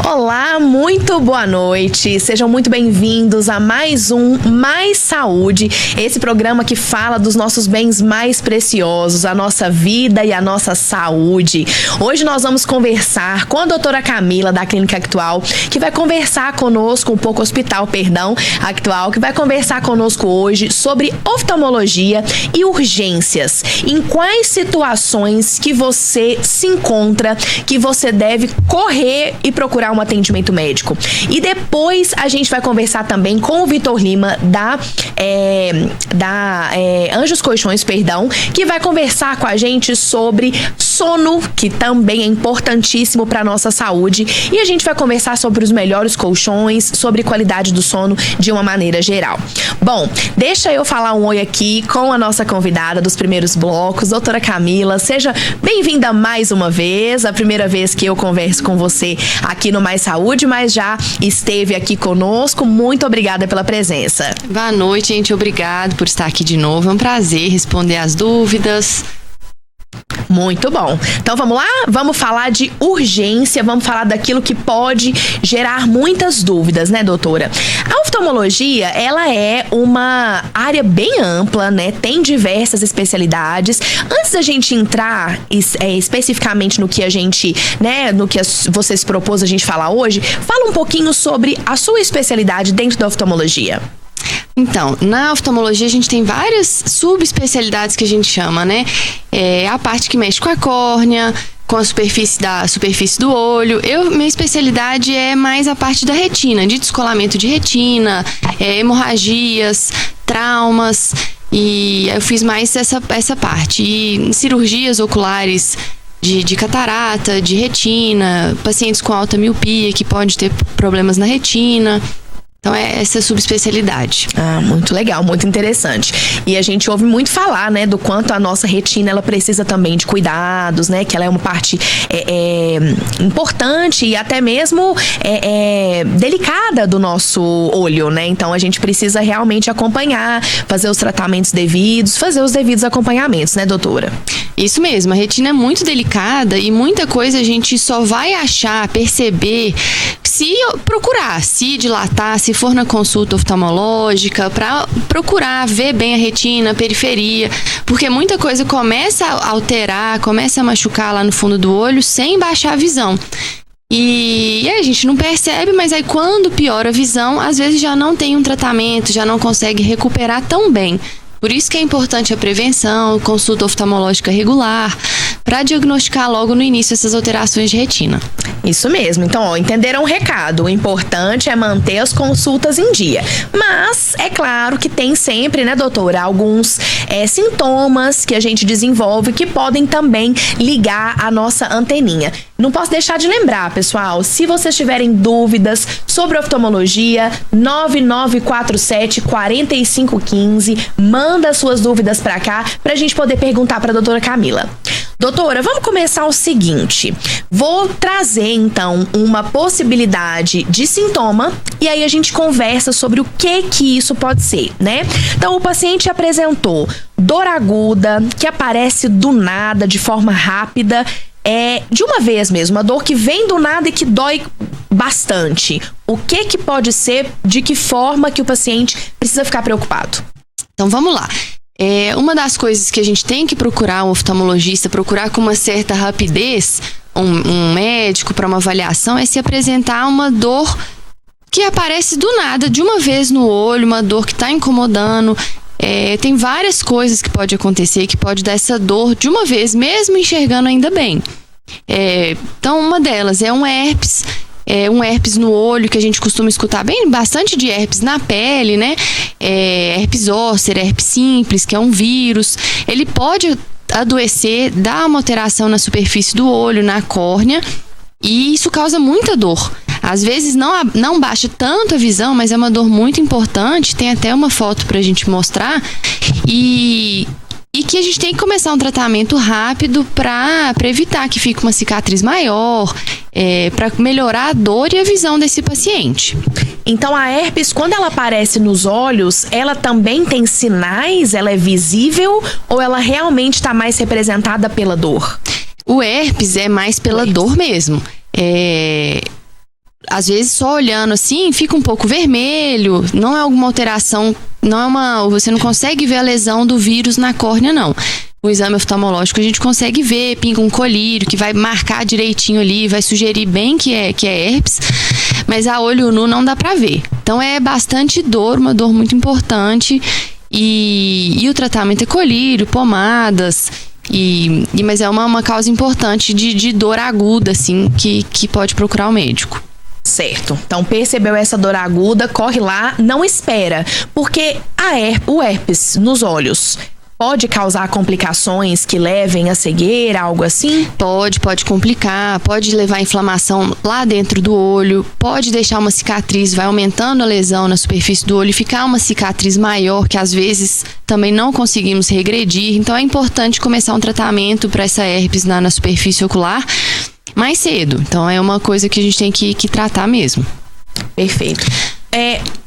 Olá, muito boa noite. Sejam muito bem-vindos a mais um Mais Saúde, esse programa que fala dos nossos bens mais preciosos, a nossa vida e a nossa saúde. Hoje nós vamos conversar com a doutora Camila, da Clínica Actual, que vai conversar conosco, Actual, que vai conversar conosco hoje sobre oftalmologia e urgências. Em quais situações que você se encontra, que você deve correr e procurar um atendimento médico. E depois a gente vai conversar também com o Vitor Lima da Anjos Colchões, que vai conversar com a gente sobre sono, que também é importantíssimo para nossa saúde, e a gente vai conversar sobre os melhores colchões, sobre qualidade do sono de uma maneira geral. Bom, deixa eu falar um oi aqui com a nossa convidada dos primeiros blocos, doutora Camila. Seja bem-vinda mais uma vez, a primeira vez que eu converso com você aqui no Mais Saúde, mas já esteve aqui conosco. Muito obrigada pela presença. Boa noite, gente. Obrigado por estar aqui de novo. É um prazer responder as dúvidas. Muito bom. Então vamos lá? Vamos falar de urgência, vamos falar daquilo que pode gerar muitas dúvidas, né, doutora? A oftalmologia, ela é uma área bem ampla, né? Tem diversas especialidades. Antes da gente entrar especificamente no que a gente, né, no que você se propôs a gente falar hoje, fala um pouquinho sobre a sua especialidade dentro da oftalmologia. Então, na oftalmologia a gente tem várias subespecialidades que a gente chama, né? A parte que mexe com a córnea, com a superfície do olho. Minha especialidade é mais a parte da retina, de descolamento de retina, hemorragias, traumas, e eu fiz mais essa parte. E cirurgias oculares de catarata, de retina, pacientes com alta miopia que pode ter problemas na retina. Então, é essa subespecialidade. Muito legal, muito interessante. E a gente ouve muito falar, né, do quanto a nossa retina, ela precisa também de cuidados, né, que ela é uma parte importante e até mesmo delicada do nosso olho, né? Então, a gente precisa realmente acompanhar, fazer os tratamentos devidos, fazer os devidos acompanhamentos, né, doutora? Isso mesmo, a retina é muito delicada e muita coisa a gente só vai achar, perceber, se procurar, se dilatar, se for na consulta oftalmológica, para procurar ver bem a retina, a periferia, porque muita coisa começa a alterar, começa a machucar lá no fundo do olho sem baixar a visão. E aí a gente não percebe, mas aí quando piora a visão, às vezes já não tem um tratamento, já não consegue recuperar tão bem. Por isso que é importante a prevenção, consulta oftalmológica regular, para diagnosticar logo no início essas alterações de retina. Isso mesmo. Então, entenderam o recado. O importante é manter as consultas em dia. Mas, é claro que tem sempre, né, doutora, alguns sintomas que a gente desenvolve que podem também ligar a nossa anteninha. Não posso deixar de lembrar, pessoal, se vocês tiverem dúvidas sobre oftalmologia, 9947-4515, manda suas dúvidas pra cá pra gente poder perguntar pra doutora Camila. Doutora, vamos começar o seguinte. Vou trazer, então, uma possibilidade de sintoma e aí a gente conversa sobre o que isso pode ser, né? Então, o paciente apresentou dor aguda, que aparece do nada, de forma rápida, de uma vez mesmo, uma dor que vem do nada e que dói bastante. O que pode ser, de que forma que o paciente precisa ficar preocupado? Então, vamos lá. Uma das coisas que a gente tem que procurar, um oftalmologista, procurar com uma certa rapidez, um médico para uma avaliação, é se apresentar uma dor que aparece do nada, de uma vez no olho, uma dor que está incomodando. Tem várias coisas que pode acontecer, que pode dar essa dor de uma vez, mesmo enxergando ainda bem. Então, uma delas é um herpes. Um herpes no olho, que a gente costuma escutar bastante de herpes na pele, né? Herpes zoster, herpes simples, que é um vírus. Ele pode adoecer, dar uma alteração na superfície do olho, na córnea, e isso causa muita dor. Às vezes não baixa tanto a visão, mas é uma dor muito importante. Tem até uma foto pra gente mostrar. E que a gente tem que começar um tratamento rápido para evitar que fique uma cicatriz maior, para melhorar a dor e a visão desse paciente. Então, a herpes, quando ela aparece nos olhos, ela também tem sinais? Ela é visível ou ela realmente está mais representada pela dor? O herpes é mais pela dor mesmo. às vezes só olhando assim, fica um pouco vermelho, não é alguma alteração, você não consegue ver a lesão do vírus na córnea, não. O exame oftalmológico a gente consegue ver, pinga um colírio que vai marcar direitinho ali, vai sugerir bem que é herpes, mas a olho nu não dá pra ver. Então é bastante dor, uma dor muito importante, e o tratamento é colírio, pomadas, mas é uma causa importante de dor aguda, assim, que pode procurar o médico. Certo. Então, percebeu essa dor aguda, corre lá, não espera, porque o herpes nos olhos pode causar complicações que levem a cegueira, algo assim? Pode complicar, pode levar a inflamação lá dentro do olho, pode deixar uma cicatriz, vai aumentando a lesão na superfície do olho e ficar uma cicatriz maior, que às vezes também não conseguimos regredir. Então é importante começar um tratamento para essa herpes na superfície ocular mais cedo. Então é uma coisa que a gente tem que tratar mesmo. Perfeito.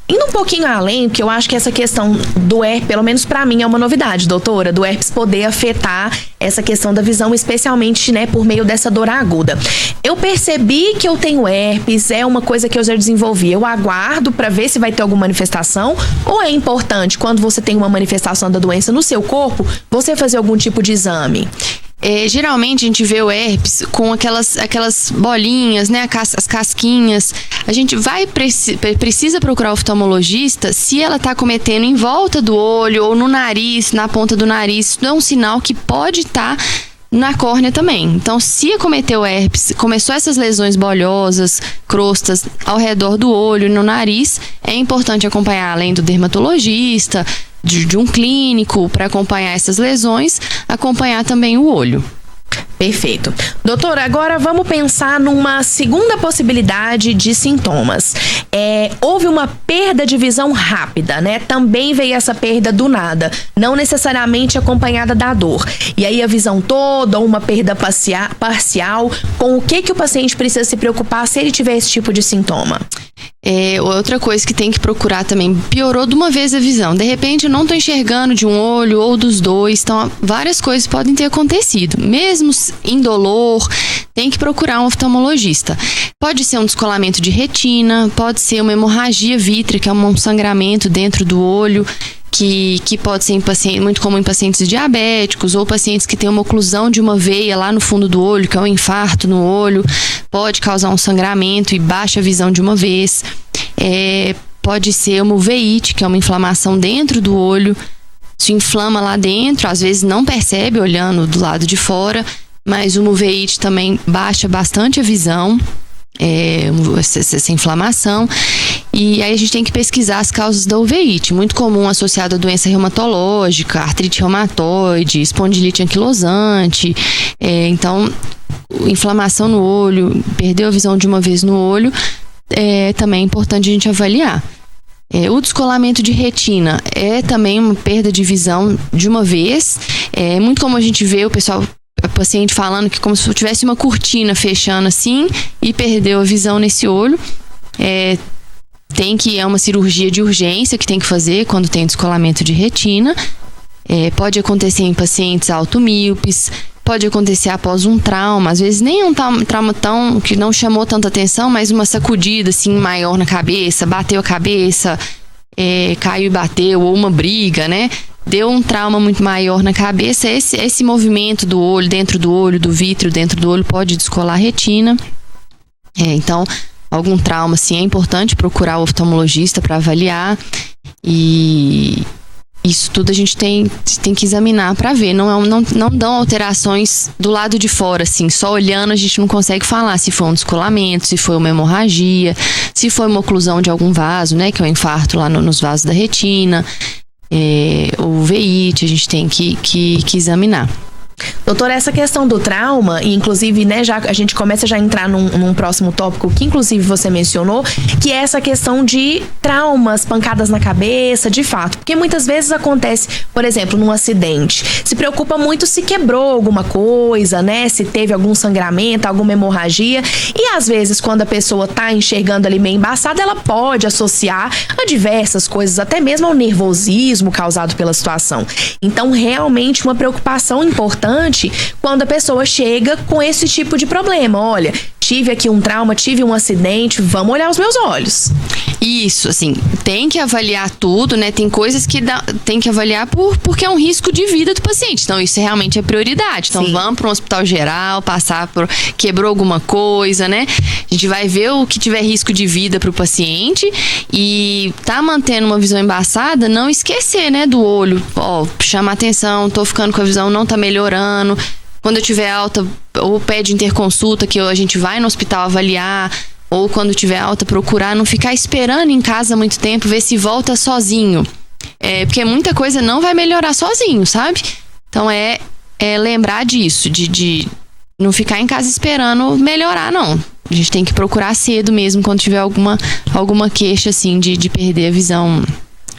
Indo um pouquinho além, porque eu acho que essa questão do herpes, pelo menos pra mim, é uma novidade, doutora, do herpes poder afetar essa questão da visão, especialmente, né, por meio dessa dor aguda. Eu percebi que eu tenho herpes, é uma coisa que eu já desenvolvi. Eu aguardo pra ver se vai ter alguma manifestação, ou é importante, quando você tem uma manifestação da doença no seu corpo, você fazer algum tipo de exame? Geralmente a gente vê o herpes com aquelas bolinhas, né, as casquinhas. A gente precisa procurar o oftalmologista se ela está acometendo em volta do olho ou no nariz, na ponta do nariz. Isso é um sinal que pode estar na córnea também. Então, se acometeu herpes, começou essas lesões bolhosas, crostas ao redor do olho, no nariz, é importante acompanhar, além do dermatologista, de um clínico, para acompanhar essas lesões, acompanhar também o olho. Perfeito. Doutora, agora vamos pensar numa segunda possibilidade de sintomas. Houve uma perda de visão rápida, né? Também veio essa perda do nada, não necessariamente acompanhada da dor. E aí a visão toda ou uma perda parcial, com o que o paciente precisa se preocupar se ele tiver esse tipo de sintoma? Outra coisa que tem que procurar também, piorou de uma vez a visão. De repente eu não estou enxergando de um olho ou dos dois, então várias coisas podem ter acontecido. Mesmo indolor, tem que procurar um oftalmologista. Pode ser um descolamento de retina, pode ser uma hemorragia vítrea, um sangramento dentro do olho, que pode ser muito comum em pacientes diabéticos ou pacientes que têm uma oclusão de uma veia lá no fundo do olho, que é um infarto no olho, pode causar um sangramento e baixa a visão de uma vez. Pode ser uma uveíte, que é uma inflamação dentro do olho, se inflama lá dentro, às vezes não percebe olhando do lado de fora, mas uma uveíte também baixa bastante a visão, essa inflamação. E aí a gente tem que pesquisar as causas da uveíte, muito comum associado a doença reumatológica, artrite reumatoide, espondilite anquilosante. Então, inflamação no olho, perdeu a visão de uma vez no olho, também é importante a gente avaliar. O descolamento de retina é também uma perda de visão de uma vez. É muito comum a gente ver o paciente falando que como se tivesse uma cortina fechando assim e perdeu a visão nesse olho. É uma cirurgia de urgência que tem que fazer quando tem descolamento de retina. Pode acontecer em pacientes automíopes, pode acontecer após um trauma, às vezes nem um trauma que não chamou tanta atenção, mas uma sacudida assim maior na cabeça, bateu a cabeça, caiu e bateu, ou uma briga, né? Deu um trauma muito maior na cabeça. Esse movimento do olho, dentro do olho, do vítreo dentro do olho, pode descolar a retina. Então, algum trauma, assim, é importante procurar o oftalmologista para avaliar, e isso tudo a gente tem que examinar para ver. Não dão alterações do lado de fora, assim, só olhando a gente não consegue falar se foi um descolamento, se foi uma hemorragia, se foi uma oclusão de algum vaso, né, que é o infarto lá nos vasos da retina, o uveíte, a gente tem que examinar. Doutora, essa questão do trauma, e inclusive, né, a gente começa já a entrar num próximo tópico que inclusive você mencionou, que é essa questão de traumas, pancadas na cabeça, de fato. Porque muitas vezes acontece, por exemplo, num acidente, se preocupa muito se quebrou alguma coisa, né, se teve algum sangramento, alguma hemorragia, e às vezes quando a pessoa tá enxergando ali meio embaçada, ela pode associar a diversas coisas, até mesmo ao nervosismo causado pela situação. Então, realmente uma preocupação importante quando a pessoa chega com esse tipo de problema. Olha, tive aqui um trauma, tive um acidente, vamos olhar os meus olhos. Isso, assim, tem que avaliar tudo, né? Tem coisas que tem que avaliar porque é um risco de vida do paciente. Então, isso realmente é prioridade. Então, vamos para um hospital geral, quebrou alguma coisa, né? A gente vai ver o que tiver risco de vida para o paciente e tá mantendo uma visão embaçada, não esquecer, né, do olho. Ó, chama atenção, tô ficando com a visão, não tá melhorando. Quando eu tiver alta, ou pede interconsulta, que a gente vai no hospital avaliar, ou quando tiver alta, procurar não ficar esperando em casa muito tempo, ver se volta sozinho. Porque muita coisa não vai melhorar sozinho, sabe? Então é lembrar disso, de não ficar em casa esperando melhorar, não. A gente tem que procurar cedo mesmo, quando tiver alguma queixa, assim, de perder a visão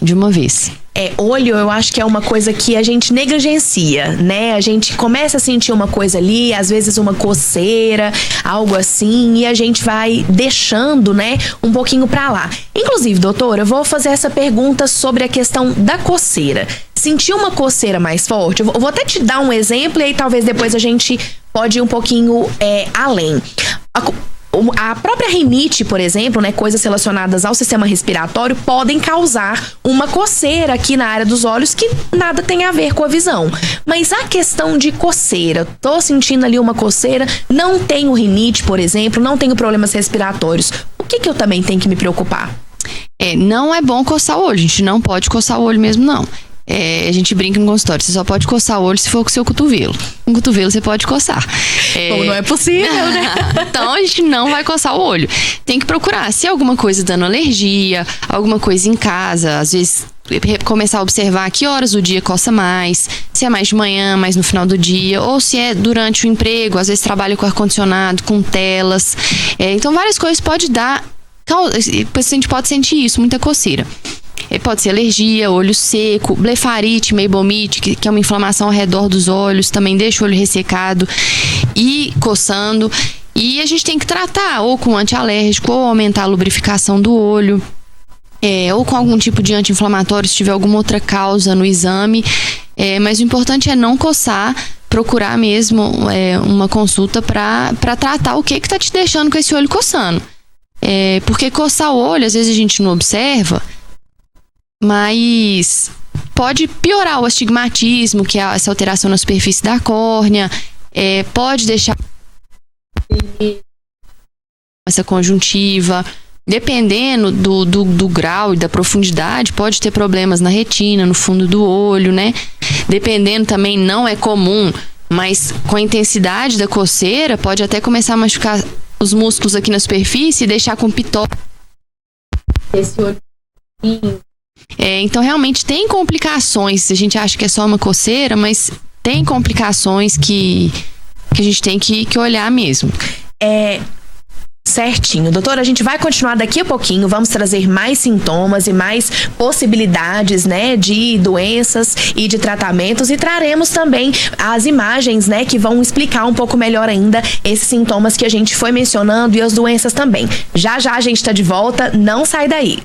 de uma vez. Olho, eu acho que é uma coisa que a gente negligencia, né? A gente começa a sentir uma coisa ali, às vezes uma coceira, algo assim, e a gente vai deixando, né, um pouquinho pra lá. Inclusive, doutora, eu vou fazer essa pergunta sobre a questão da coceira. Sentir uma coceira mais forte, eu vou até te dar um exemplo e aí talvez depois a gente pode ir um pouquinho além. A própria rinite, por exemplo, né, coisas relacionadas ao sistema respiratório podem causar uma coceira aqui na área dos olhos que nada tem a ver com a visão. Mas a questão de coceira, tô sentindo ali uma coceira, não tenho rinite, por exemplo, não tenho problemas respiratórios. O que eu também tenho que me preocupar? Não é bom coçar o olho, a gente não pode coçar o olho mesmo, não. A gente brinca no consultório, você só pode coçar o olho se for com o seu cotovelo. Com o cotovelo você pode coçar. Como não é possível, né? Então a gente não vai coçar o olho. Tem que procurar, se é alguma coisa dando alergia, alguma coisa em casa, às vezes começar a observar que horas do dia coça mais, se é mais de manhã, mais no final do dia, ou se é durante o emprego, às vezes trabalha com ar-condicionado, com telas. Então várias coisas pode dar, o paciente pode sentir isso, muita coceira. Pode ser alergia, olho seco, blefarite, meibomite, que é uma inflamação ao redor dos olhos, também deixa o olho ressecado e coçando. E a gente tem que tratar ou com antialérgico, ou aumentar a lubrificação do olho, ou com algum tipo de anti-inflamatório, se tiver alguma outra causa no exame. Mas o importante é não coçar, procurar mesmo uma consulta para tratar o que tá te deixando com esse olho coçando. Porque coçar o olho, às vezes a gente não observa, mas pode piorar o astigmatismo, que é essa alteração na superfície da córnea, pode deixar essa conjuntiva, dependendo do grau e da profundidade, pode ter problemas na retina, no fundo do olho, né? Dependendo também, não é comum, mas com a intensidade da coceira, pode até começar a machucar os músculos aqui na superfície e deixar com pitose. Esse olho. Então realmente tem complicações. A gente acha que é só uma coceira, mas tem complicações que a gente tem que olhar mesmo. Certinho. Doutora, a gente vai continuar daqui a pouquinho, vamos trazer mais sintomas e mais possibilidades, né, de doenças e de tratamentos, e traremos também as imagens, né, que vão explicar um pouco melhor ainda esses sintomas que a gente foi mencionando e as doenças também. Já a gente tá de volta, não sai daí.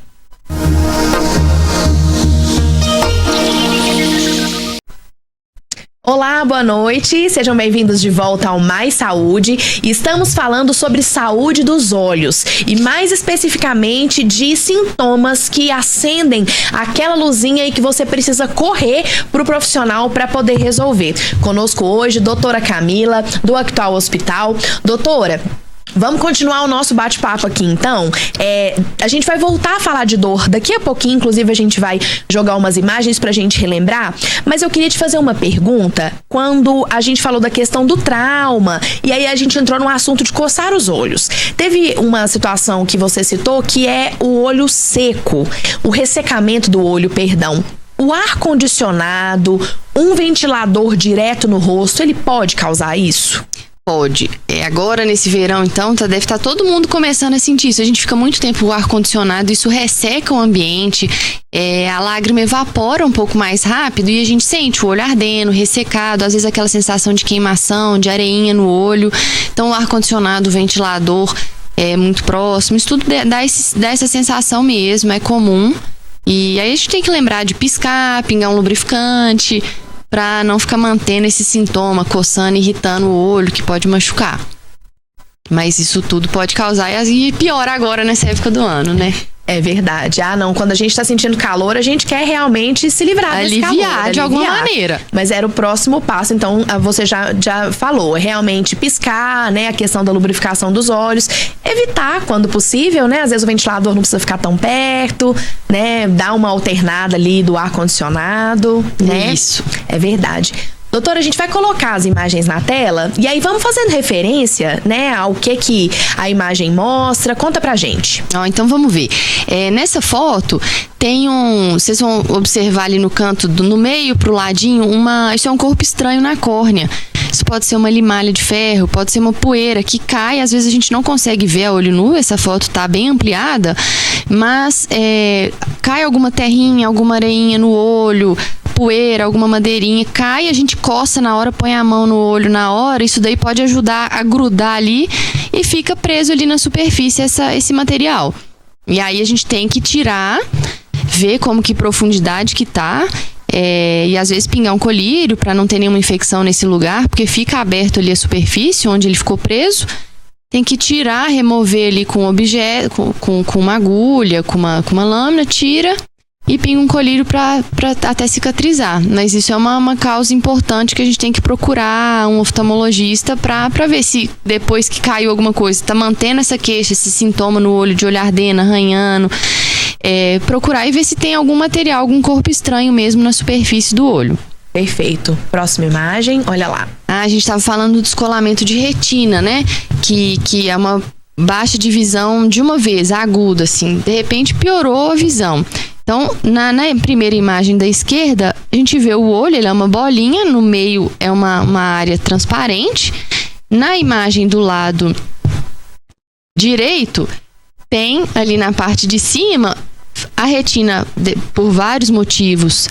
Olá, boa noite, sejam bem-vindos de volta ao Mais Saúde. Estamos falando sobre saúde dos olhos e mais especificamente de sintomas que acendem aquela luzinha e que você precisa correr pro profissional para poder resolver. Conosco hoje, doutora Camila, do Actual Hospital. Doutora, vamos continuar o nosso bate-papo aqui, então. A gente vai voltar a falar de dor daqui a pouquinho, inclusive a gente vai jogar umas imagens pra gente relembrar, mas eu queria te fazer uma pergunta. Quando a gente falou da questão do trauma, e aí a gente entrou no assunto de coçar os olhos. Teve uma situação que você citou, que é o olho seco, o ressecamento do olho, perdão. O ar-condicionado, um ventilador direto no rosto, ele pode causar isso? Pode. Agora, nesse verão, então, deve estar todo mundo começando a sentir isso. A gente fica muito tempo no ar-condicionado, isso resseca o ambiente, a lágrima evapora um pouco mais rápido e a gente sente o olho ardendo, ressecado, às vezes aquela sensação de queimação, de areinha no olho. Então, o ar-condicionado, o ventilador é muito próximo, isso tudo dá essa sensação mesmo, é comum. E aí a gente tem que lembrar de piscar, pingar um lubrificante, para não ficar mantendo esse sintoma, coçando, irritando o olho, que pode machucar. Mas isso tudo pode causar, e pior agora nessa época do ano, né? É verdade. Não, quando a gente tá sentindo calor, a gente quer realmente se livrar desse calor. Aliviar de alguma maneira. Mas era o próximo passo, então você já falou. É realmente piscar, né? A questão da lubrificação dos olhos. Evitar, quando possível, né? Às vezes o ventilador não precisa ficar tão perto, né? Dar uma alternada ali do ar-condicionado, né? Isso. É verdade. Doutora, a gente vai colocar as imagens na tela e aí vamos fazendo referência, né, ao que a imagem mostra. Conta pra gente. Então vamos ver. Nessa foto tem vocês vão observar ali no canto, no meio pro ladinho, isso é um corpo estranho na córnea. Isso pode ser uma limalha de ferro, pode ser uma poeira que cai, às vezes a gente não consegue ver a olho nu, essa foto tá bem ampliada, mas cai alguma terrinha, alguma areinha no olho, poeira, alguma madeirinha, cai, a gente coça na hora, põe a mão no olho na hora, isso daí pode ajudar a grudar ali e fica preso ali na superfície esse material. E aí a gente tem que tirar, ver como que profundidade que tá, e às vezes pingar um colírio para não ter nenhuma infecção nesse lugar, porque fica aberto ali a superfície onde ele ficou preso. Tem que tirar, remover ali com objeto, com uma agulha, com uma lâmina, tira e pinga um colírio para até cicatrizar. Mas isso é uma causa importante que a gente tem que procurar um oftalmologista para ver se depois que caiu alguma coisa, tá mantendo essa queixa, esse sintoma no olho de olho ardendo, arranhando. Procurar e ver se tem algum material, algum corpo estranho mesmo na superfície do olho. Perfeito. Próxima imagem, olha lá. A gente estava falando do descolamento de retina, né? Que é uma baixa de visão de uma vez, aguda, assim. De repente piorou a visão. Então, na primeira imagem da esquerda, a gente vê o olho, ele é uma bolinha, no meio é uma área transparente. Na imagem do lado direito, tem ali na parte de cima, a retina, por vários motivos,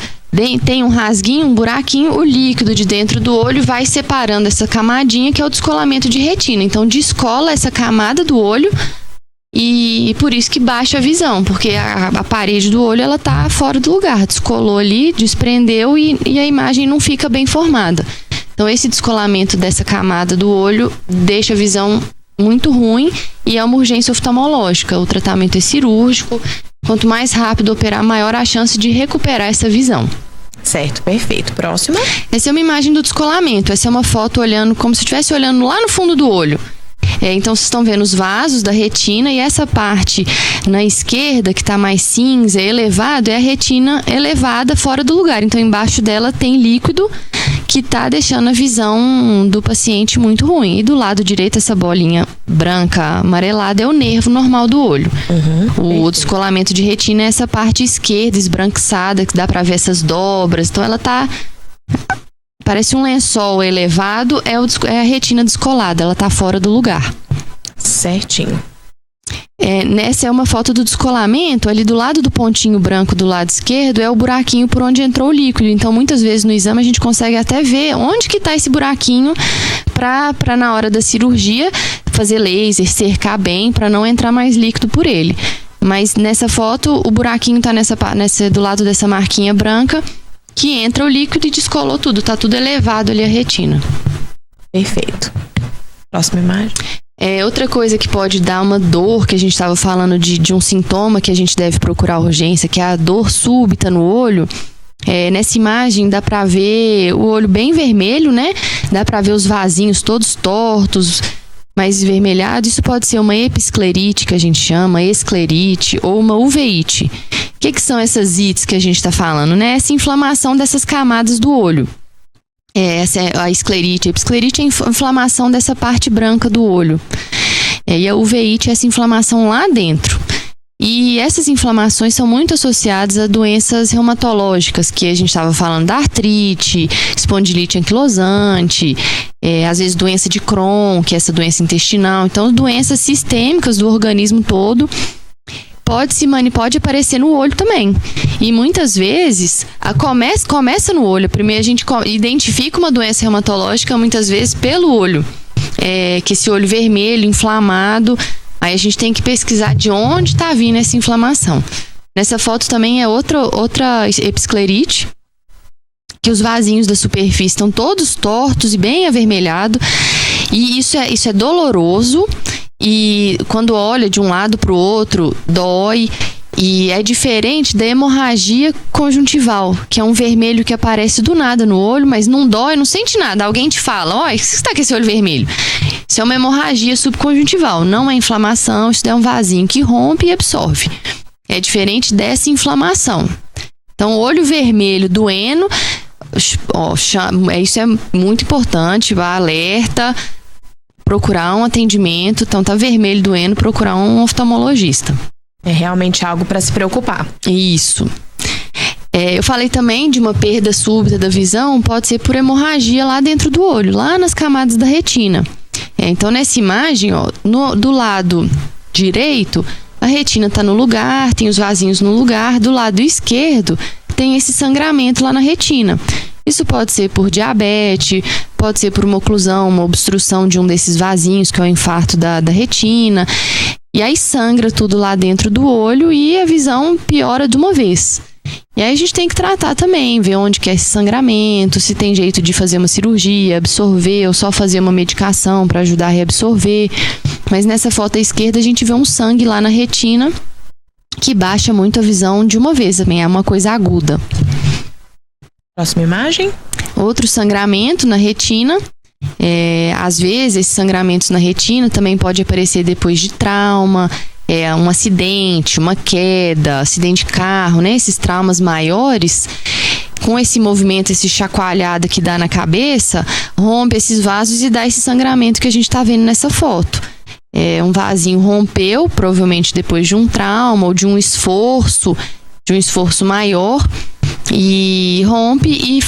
tem um rasguinho, um buraquinho, o líquido de dentro do olho vai separando essa camadinha, que é o descolamento de retina. Então, descola essa camada do olho e por isso que baixa a visão, porque a parede do olho, ela tá fora do lugar, descolou ali, desprendeu e a imagem não fica bem formada. Então, esse descolamento dessa camada do olho deixa a visão muito ruim e é uma urgência oftalmológica. O tratamento é cirúrgico. Quanto mais rápido operar, maior a chance de recuperar essa visão. Certo, perfeito. Próxima. Essa é uma imagem do descolamento. Essa é uma foto olhando como se estivesse olhando lá no fundo do olho. Então, vocês estão vendo os vasos da retina e essa parte na esquerda, que está mais cinza, elevado, é a retina elevada fora do lugar. Então, embaixo dela tem líquido que está deixando a visão do paciente muito ruim. E do lado direito, essa bolinha branca amarelada é o nervo normal do olho. O descolamento de retina é essa parte esquerda, esbranquiçada, que dá para ver essas dobras. Então, ela tá... Parece um lençol elevado, é a retina descolada, ela tá fora do lugar. Certinho. Nessa é uma foto do descolamento, ali do lado do pontinho branco do lado esquerdo é o buraquinho por onde entrou o líquido. Então, muitas vezes no exame a gente consegue até ver onde que tá esse buraquinho para na hora da cirurgia fazer laser, cercar bem, para não entrar mais líquido por ele. Mas nessa foto, o buraquinho tá do lado dessa marquinha branca, que entra o líquido e descolou tudo, tá tudo elevado ali a retina. Perfeito. Próxima imagem. Outra coisa que pode dar uma dor, que a gente estava falando de um sintoma que a gente deve procurar urgência, que é a dor súbita no olho. Nessa imagem dá pra ver o olho bem vermelho, né? Dá pra ver os vasinhos todos tortos, mais esvermelhados. Isso pode ser uma episclerite, que a gente chama, esclerite, ou uma uveíte. O que são essas ites que a gente está falando, né? Essa inflamação dessas camadas do olho. Essa é a esclerite. A episclerite é a inflamação dessa parte branca do olho. E a uveíte é essa inflamação lá dentro. E essas inflamações são muito associadas a doenças reumatológicas, que a gente estava falando da artrite, espondilite anquilosante, às vezes doença de Crohn, que é essa doença intestinal. Então, doenças sistêmicas do organismo todo. Pode aparecer no olho também. E muitas vezes começa no olho. Primeiro a gente identifica uma doença reumatológica muitas vezes pelo olho. Que esse olho vermelho, inflamado. Aí a gente tem que pesquisar de onde está vindo essa inflamação. Nessa foto também é outra episclerite, que os vasinhos da superfície estão todos tortos e bem avermelhados. E isso é doloroso, e quando olha de um lado para o outro, dói. E é diferente da hemorragia conjuntival, que é um vermelho que aparece do nada no olho, mas não dói, não sente nada. Alguém te fala, ó, o que você está com esse olho vermelho? Isso é uma hemorragia subconjuntival, não é inflamação, isso é um vasinho que rompe e absorve. É diferente dessa inflamação. Então, olho vermelho doendo, ó, isso é muito importante, alerta, procurar um atendimento. Então, tá vermelho doendo, procurar um oftalmologista. É realmente algo para se preocupar. Isso. Eu falei também de uma perda súbita da visão, pode ser por hemorragia lá dentro do olho, lá nas camadas da retina. Então, nessa imagem, ó, do lado direito, a retina está no lugar, tem os vasinhos no lugar. Do lado esquerdo, tem esse sangramento lá na retina. Isso pode ser por diabetes, pode ser por uma oclusão, uma obstrução de um desses vasinhos, que é o infarto da retina. E aí sangra tudo lá dentro do olho e a visão piora de uma vez. E aí a gente tem que tratar também, ver onde que é esse sangramento, se tem jeito de fazer uma cirurgia, absorver ou só fazer uma medicação para ajudar a reabsorver. Mas nessa foto à esquerda a gente vê um sangue lá na retina que baixa muito a visão de uma vez, também é uma coisa aguda. Próxima imagem. Outro sangramento na retina. Às vezes, esses sangramentos na retina também pode aparecer depois de trauma, um acidente, uma queda, acidente de carro, né? Esses traumas maiores, com esse movimento, esse chacoalhada que dá na cabeça, rompe esses vasos e dá esse sangramento que a gente está vendo nessa foto. Um vasinho rompeu, provavelmente depois de um trauma ou de um esforço maior, e rompe e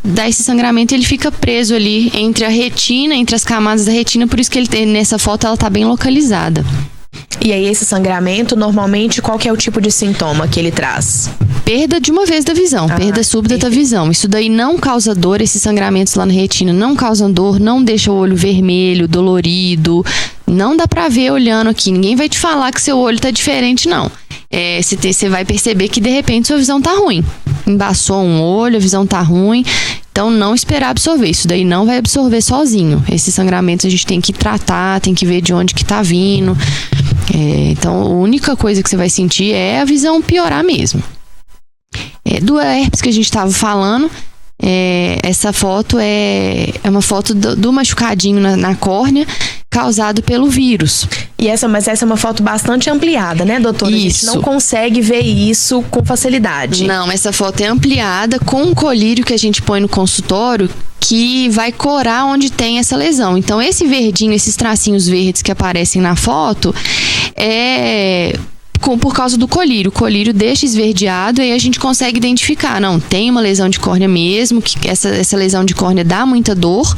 dá esse sangramento, e ele fica preso ali entre a retina, entre as camadas da retina, por isso que nessa foto ela tá bem localizada. E aí esse sangramento, normalmente, qual que é o tipo de sintoma que ele traz? Perda de uma vez da visão, perda súbita da visão. Isso daí não causa dor, esses sangramentos lá na retina não causam dor, não deixa o olho vermelho, dolorido, não dá pra ver olhando aqui, ninguém vai te falar que seu olho tá diferente, não. Você vai perceber que de repente sua visão tá ruim. Embaçou um olho, a visão tá ruim. Então, não esperar absorver. Isso daí não vai absorver sozinho. Esses sangramentos a gente tem que tratar, tem que ver de onde que tá vindo. Então, a única coisa que você vai sentir é a visão piorar mesmo. Do herpes que a gente estava falando, essa foto é uma foto do machucadinho na córnea, causado pelo vírus. Mas essa é uma foto bastante ampliada, né, doutora? Isso. A gente não consegue ver isso com facilidade. Não, essa foto é ampliada com um colírio que a gente põe no consultório, que vai corar onde tem essa lesão. Então, esse verdinho, esses tracinhos verdes que aparecem na foto, por causa do colírio. O colírio deixa esverdeado e aí a gente consegue identificar. Não, tem uma lesão de córnea mesmo, que essa lesão de córnea dá muita dor.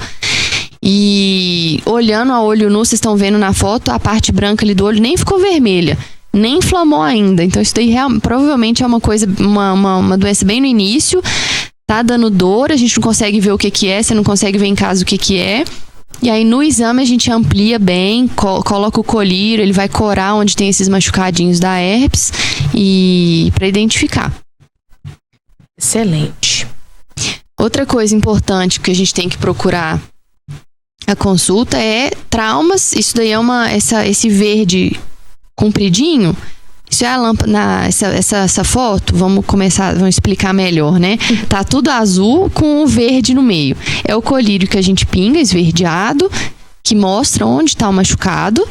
E olhando a olho nu, vocês estão vendo na foto, a parte branca ali do olho nem ficou vermelha, nem inflamou ainda. Então isso daí provavelmente é uma coisa, uma doença bem no início, tá dando dor, a gente não consegue ver o que é, você não consegue ver em casa o que é. E aí no exame a gente amplia bem, coloca o colírio, ele vai corar onde tem esses machucadinhos da herpes e para identificar. Excelente. Outra coisa importante que a gente tem que procurar a consulta é traumas. Isso daí é esse verde compridinho. Isso é a lâmpada, essa foto, vamos explicar melhor, né? Tá tudo azul com o verde no meio. É o colírio que a gente pinga, esverdeado, que mostra onde está o machucado.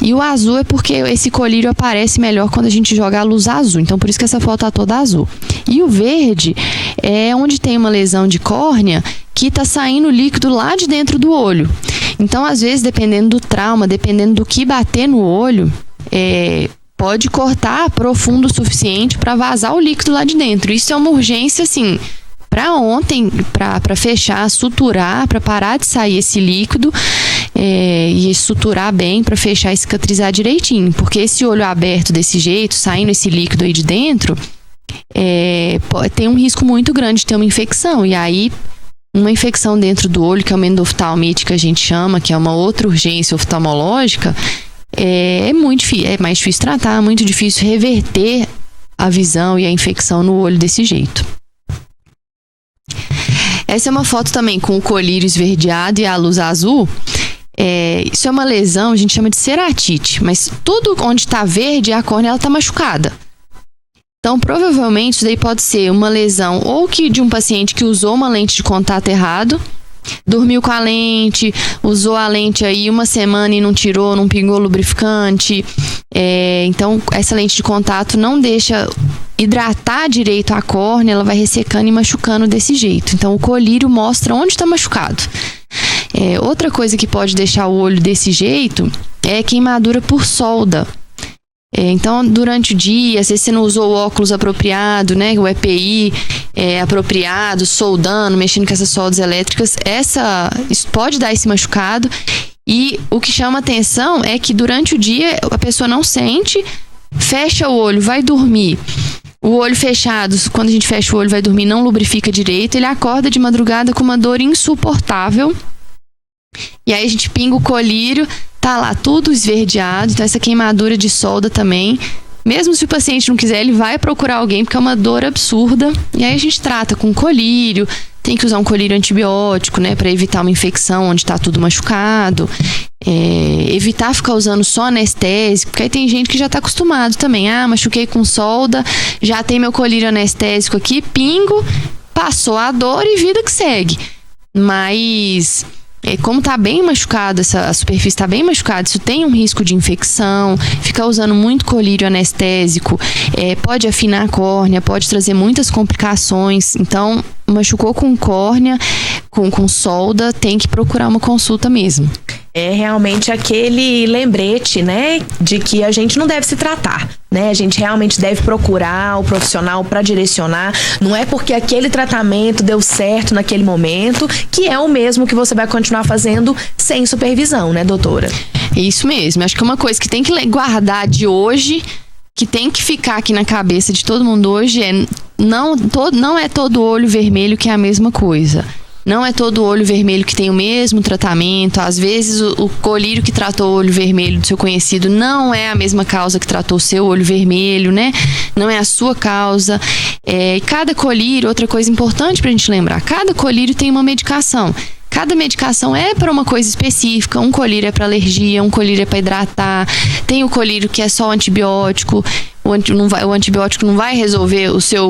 E o azul é porque esse colírio aparece melhor quando a gente joga a luz azul. Então, por isso que essa foto tá toda azul. E o verde é onde tem uma lesão de córnea que tá saindo líquido lá de dentro do olho. Então, às vezes, dependendo do trauma, dependendo do que bater no olho, pode cortar profundo o suficiente para vazar o líquido lá de dentro. Isso é uma urgência, assim, para ontem, para fechar, suturar, para parar de sair esse líquido e suturar bem para fechar e cicatrizar direitinho. Porque esse olho aberto desse jeito, saindo esse líquido aí de dentro, tem um risco muito grande de ter uma infecção. E aí, uma infecção dentro do olho, que é uma endoftalmite que a gente chama, que é uma outra urgência oftalmológica, é mais difícil tratar, muito difícil reverter a visão e a infecção no olho desse jeito. Essa é uma foto também com o colírio esverdeado e a luz azul. Isso é uma lesão, a gente chama de ceratite, mas tudo onde está verde, a córnea ela está machucada. Então, provavelmente, isso daí pode ser uma lesão ou de um paciente que usou uma lente de contato errado, dormiu com a lente, usou a lente aí uma semana e não tirou, não pingou lubrificante. Então, essa lente de contato não deixa hidratar direito a córnea, ela vai ressecando e machucando desse jeito. Então, o colírio mostra onde está machucado. Outra coisa que pode deixar o olho desse jeito é queimadura por solda. Então, durante o dia, se você não usou o óculos apropriado, né, o EPI apropriado, soldando, mexendo com essas soldas elétricas, isso pode dar esse machucado. E o que chama atenção é que durante o dia a pessoa não sente, fecha o olho, vai dormir. O olho fechado, quando a gente fecha o olho, vai dormir, não lubrifica direito, ele acorda de madrugada com uma dor insuportável. E aí a gente pinga o colírio, tá lá tudo esverdeado, então essa queimadura de solda também. Mesmo se o paciente não quiser, ele vai procurar alguém, porque é uma dor absurda. E aí a gente trata com colírio, tem que usar um colírio antibiótico, né, para evitar uma infecção onde tá tudo machucado. Evitar ficar usando só anestésico, porque aí tem gente que já tá acostumado também. Machuquei com solda, já tem meu colírio anestésico aqui, pingo, passou a dor e vida que segue. Mas como tá bem machucado, a superfície tá bem machucada, isso tem um risco de infecção. Ficar usando muito colírio anestésico pode afinar a córnea, pode trazer muitas complicações. Então, machucou com córnea, com solda, tem que procurar uma consulta mesmo. É realmente aquele lembrete, né, de que a gente não deve se tratar, né? A gente realmente deve procurar o profissional para direcionar. Não é porque aquele tratamento deu certo naquele momento que é o mesmo que você vai continuar fazendo sem supervisão, né, doutora? Isso mesmo. Acho que uma coisa que tem que guardar de hoje, que tem que ficar aqui na cabeça de todo mundo hoje não é todo olho vermelho que é a mesma coisa. Não é todo olho vermelho que tem o mesmo tratamento. Às vezes o colírio que tratou o olho vermelho do seu conhecido não é a mesma causa que tratou o seu olho vermelho, né? Não é a sua causa. Cada colírio, outra coisa importante pra gente lembrar, cada colírio tem uma medicação. Cada medicação é para uma coisa específica. Um colírio é para alergia, um colírio é para hidratar. Tem o colírio que é só antibiótico. O antibiótico não vai resolver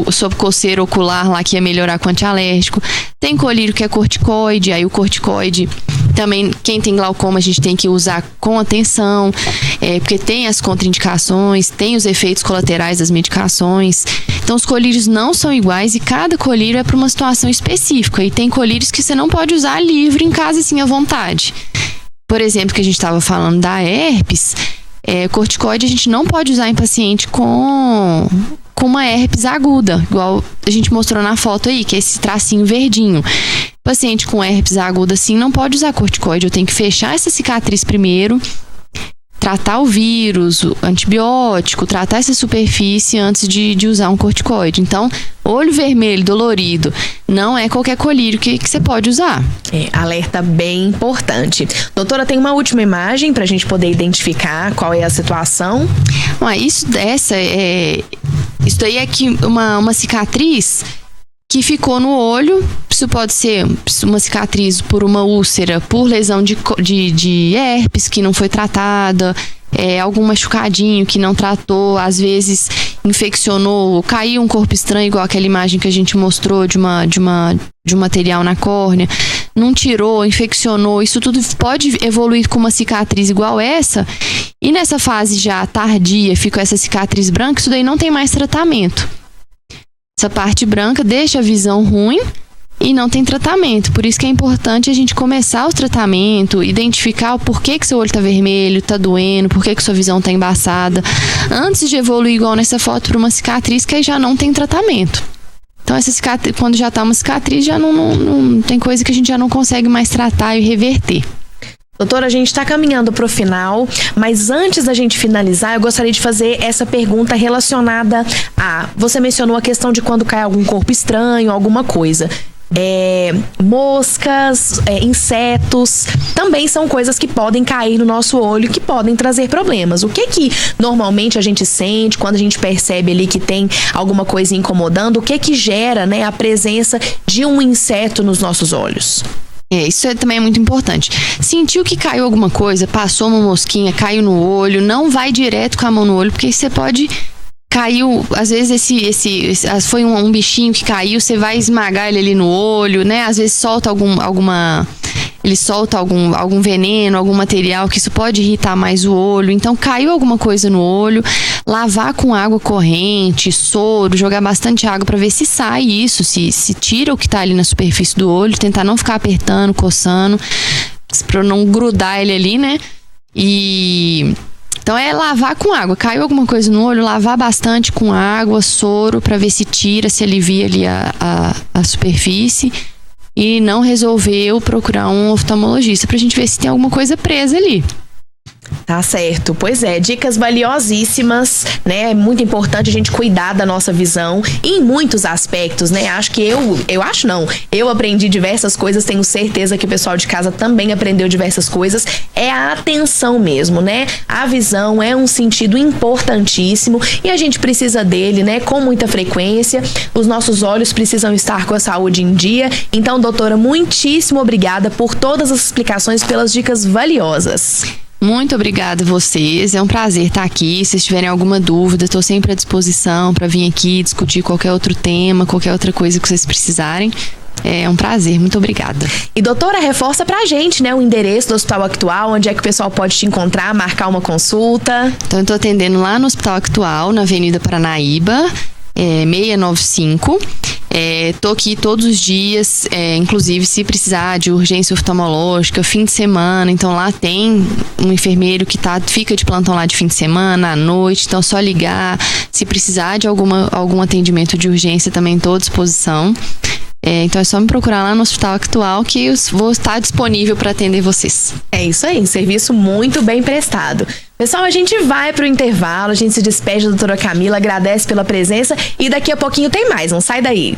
a sua coceira ocular lá, que ia melhorar com antialérgico. Tem colírio que é corticoide, aí o corticoide também, quem tem glaucoma, a gente tem que usar com atenção, porque tem as contraindicações, tem os efeitos colaterais das medicações. Então, os colírios não são iguais e cada colírio é para uma situação específica. E tem colírios que você não pode usar livre em casa, assim, à vontade. Por exemplo, que a gente estava falando da herpes, corticoide a gente não pode usar em paciente com uma herpes aguda, igual a gente mostrou na foto aí, que é esse tracinho verdinho. Paciente com herpes aguda, assim, não pode usar corticoide. Eu tenho que fechar essa cicatriz primeiro, tratar o vírus, o antibiótico, tratar essa superfície antes de usar um corticoide. Então, olho vermelho, dolorido, não é qualquer colírio que você pode usar. Alerta bem importante. Doutora, tem uma última imagem para a gente poder identificar qual é a situação? Isso daí é que uma cicatriz que ficou no olho. Isso pode ser uma cicatriz por uma úlcera, por lesão de herpes que não foi tratada, algum machucadinho que não tratou, às vezes infeccionou, caiu um corpo estranho, igual aquela imagem que a gente mostrou de um material na córnea, não tirou, infeccionou. Isso tudo pode evoluir com uma cicatriz igual essa, e nessa fase já tardia fica essa cicatriz branca. Isso daí não tem mais tratamento. Essa parte branca deixa a visão ruim e não tem tratamento. Por isso que é importante a gente começar o tratamento, identificar o porquê que seu olho tá vermelho, tá doendo, porquê que sua visão tá embaçada, antes de evoluir igual nessa foto para uma cicatriz que aí já não tem tratamento. Então, essa cicatriz, quando já tá uma cicatriz, já não tem coisa que a gente já não consegue mais tratar e reverter. Doutora, a gente está caminhando para o final, mas antes da gente finalizar, eu gostaria de fazer essa pergunta relacionada a... Você mencionou a questão de quando cai algum corpo estranho, alguma coisa. Moscas, insetos, também são coisas que podem cair no nosso olho, que podem trazer problemas. O que normalmente a gente sente quando a gente percebe ali que tem alguma coisa incomodando? O que gera, né, a presença de um inseto nos nossos olhos? Isso também é muito importante. Sentiu que caiu alguma coisa, passou uma mosquinha, caiu no olho, não vai direto com a mão no olho, porque você pode... Caiu, às vezes foi um bichinho que caiu, você vai esmagar ele ali no olho, né? Às vezes solta ele solta algum veneno, algum material que isso pode irritar mais o olho. Então caiu alguma coisa no olho, lavar com água corrente, soro, jogar bastante água para ver se sai isso, se tira o que tá ali na superfície do olho, tentar não ficar apertando, coçando, para não grudar ele ali, né? Então é lavar com água. Caiu alguma coisa no olho, lavar bastante com água, soro, para ver se tira, se alivia ali a superfície. E não resolveu, procurar um oftalmologista pra gente ver se tem alguma coisa presa ali. Tá certo, pois é, dicas valiosíssimas, né? É muito importante a gente cuidar da nossa visão em muitos aspectos, né? Acho que eu aprendi diversas coisas, tenho certeza que o pessoal de casa também aprendeu diversas coisas. É a atenção mesmo, né? A visão é um sentido importantíssimo e a gente precisa dele, né? Com muita frequência. Os nossos olhos precisam estar com a saúde em dia. Então, doutora, muitíssimo obrigada por todas as explicações, pelas dicas valiosas. Muito obrigada a vocês, é um prazer estar aqui. Se tiverem alguma dúvida, estou sempre à disposição para vir aqui discutir qualquer outro tema, qualquer outra coisa que vocês precisarem. É um prazer, muito obrigada. E doutora, reforça pra gente, né, o endereço do Hospital Actual, onde é que o pessoal pode te encontrar, marcar uma consulta. Então eu tô atendendo lá no Hospital Actual, na Avenida Paranaíba, 695. Tô aqui todos os dias, inclusive se precisar de urgência oftalmológica, fim de semana, então lá tem um enfermeiro que fica de plantão lá de fim de semana, à noite, então só ligar. Se precisar de algum atendimento de urgência, também estou à disposição. Então é só me procurar lá no Hospital Actual que eu vou estar disponível para atender vocês. É isso aí, serviço muito bem prestado. Pessoal, a gente vai pro intervalo, a gente se despede da doutora Camila, agradece pela presença e daqui a pouquinho tem mais, não sai daí.